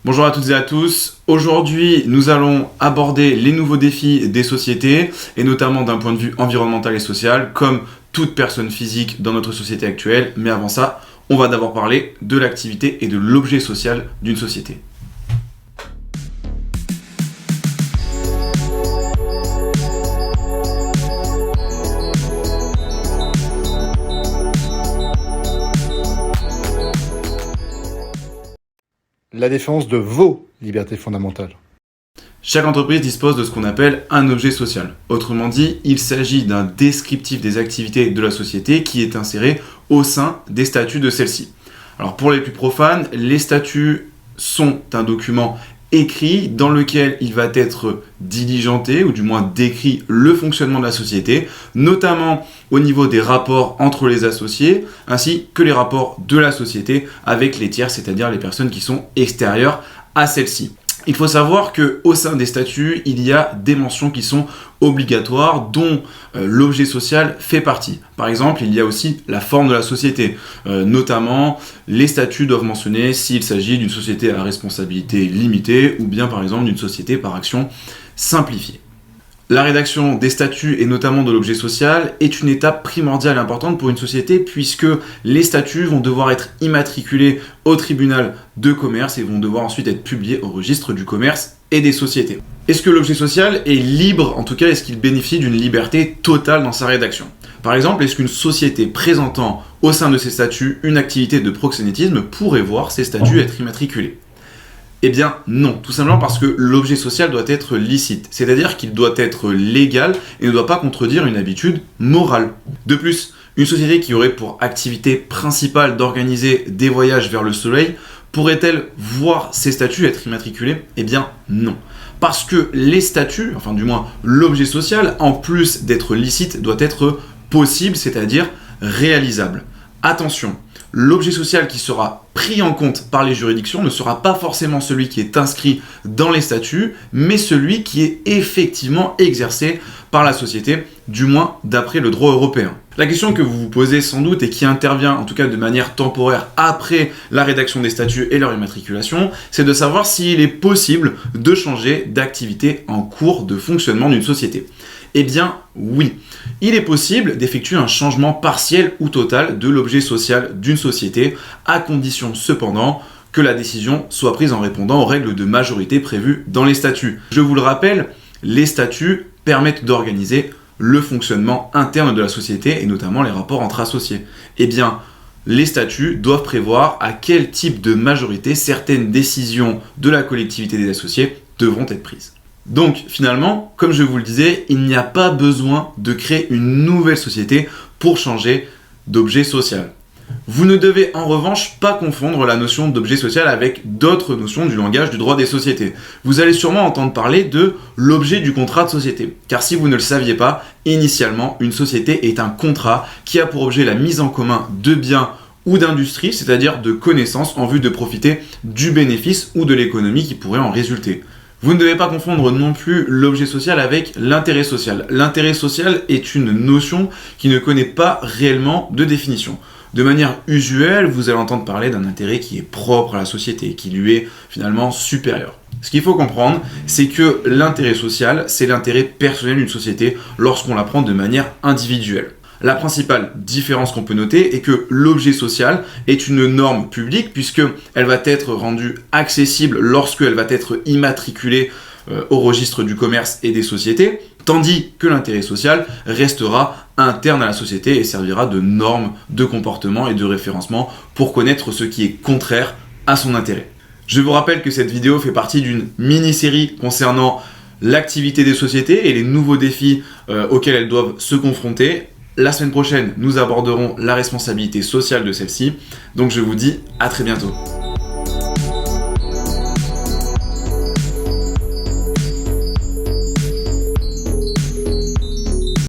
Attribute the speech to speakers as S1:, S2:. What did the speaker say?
S1: Bonjour à toutes et à tous. Aujourd'hui, nous allons aborder les nouveaux défis des sociétés et notamment d'un point de vue environnemental et social, comme toute personne physique dans notre société actuelle. Mais avant ça, on va d'abord parler de l'activité et de l'objet social d'une société.
S2: La défense de vos libertés fondamentales.
S1: Chaque entreprise dispose de ce qu'on appelle un objet social. Autrement dit, il s'agit d'un descriptif des activités de la société qui est inséré au sein des statuts de celle-ci. Alors pour les plus profanes, les statuts sont un document écrit dans lequel il va être diligenté ou du moins décrit le fonctionnement de la société, notamment au niveau des rapports entre les associés ainsi que les rapports de la société avec les tiers, c'est-à-dire les personnes qui sont extérieures à celle-ci. Il faut savoir qu'au sein des statuts, il y a des mentions qui sont obligatoires dont l'objet social fait partie. Par exemple, il y a aussi la forme de la société. Notamment, les statuts doivent mentionner s'il s'agit d'une société à responsabilité limitée ou bien par exemple d'une société par action simplifiée. La rédaction des statuts et notamment de l'objet social est une étape primordiale et importante pour une société puisque les statuts vont devoir être immatriculés au tribunal de commerce et vont devoir ensuite être publiés au registre du commerce et des sociétés. Est-ce que l'objet social est libre, en tout cas est-ce qu'il bénéficie d'une liberté totale dans sa rédaction ? Par exemple, est-ce qu'une société présentant au sein de ses statuts une activité de proxénétisme pourrait voir ses statuts être immatriculés ? Eh bien non, tout simplement parce que l'objet social doit être licite, c'est-à-dire qu'il doit être légal et ne doit pas contredire une habitude morale. De plus, une société qui aurait pour activité principale d'organiser des voyages vers le soleil pourrait-elle voir ses statuts être immatriculés ? Eh bien non. Parce que les statuts, enfin du moins l'objet social, en plus d'être licite, doit être possible, c'est-à-dire réalisable. Attention, l'objet social qui sera pris en compte par les juridictions ne sera pas forcément celui qui est inscrit dans les statuts, mais celui qui est effectivement exercé par la société, du moins d'après le droit européen. La question que vous vous posez sans doute et qui intervient en tout cas de manière temporaire après la rédaction des statuts et leur immatriculation, c'est de savoir s'il est possible de changer d'activité en cours de fonctionnement d'une société. Eh bien oui, il est possible d'effectuer un changement partiel ou total de l'objet social d'une société, à condition cependant que la décision soit prise en répondant aux règles de majorité prévues dans les statuts. Je vous le rappelle, les statuts permettent d'organiser le fonctionnement interne de la société et notamment les rapports entre associés. Eh bien, les statuts doivent prévoir à quel type de majorité certaines décisions de la collectivité des associés devront être prises. Donc finalement, comme je vous le disais, il n'y a pas besoin de créer une nouvelle société pour changer d'objet social. Vous ne devez en revanche pas confondre la notion d'objet social avec d'autres notions du langage du droit des sociétés. Vous allez sûrement entendre parler de l'objet du contrat de société. Car si vous ne le saviez pas, initialement, une société est un contrat qui a pour objet la mise en commun de biens ou d'industrie, c'est-à-dire de connaissances en vue de profiter du bénéfice ou de l'économie qui pourrait en résulter. Vous ne devez pas confondre non plus l'objet social avec l'intérêt social. L'intérêt social est une notion qui ne connaît pas réellement de définition. De manière usuelle, vous allez entendre parler d'un intérêt qui est propre à la société, qui lui est finalement supérieur. Ce qu'il faut comprendre, c'est que l'intérêt social, c'est l'intérêt personnel d'une société lorsqu'on la prend de manière individuelle. La principale différence qu'on peut noter est que l'objet social est une norme publique puisqu'elle va être rendue accessible lorsqu'elle va être immatriculée au registre du commerce et des sociétés, tandis que l'intérêt social restera interne à la société et servira de norme de comportement et de référencement pour connaître ce qui est contraire à son intérêt. Je vous rappelle que cette vidéo fait partie d'une mini-série concernant l'activité des sociétés et les nouveaux défis auxquels elles doivent se confronter. La semaine prochaine, nous aborderons la responsabilité sociale de celle-ci. Donc je vous dis à très bientôt.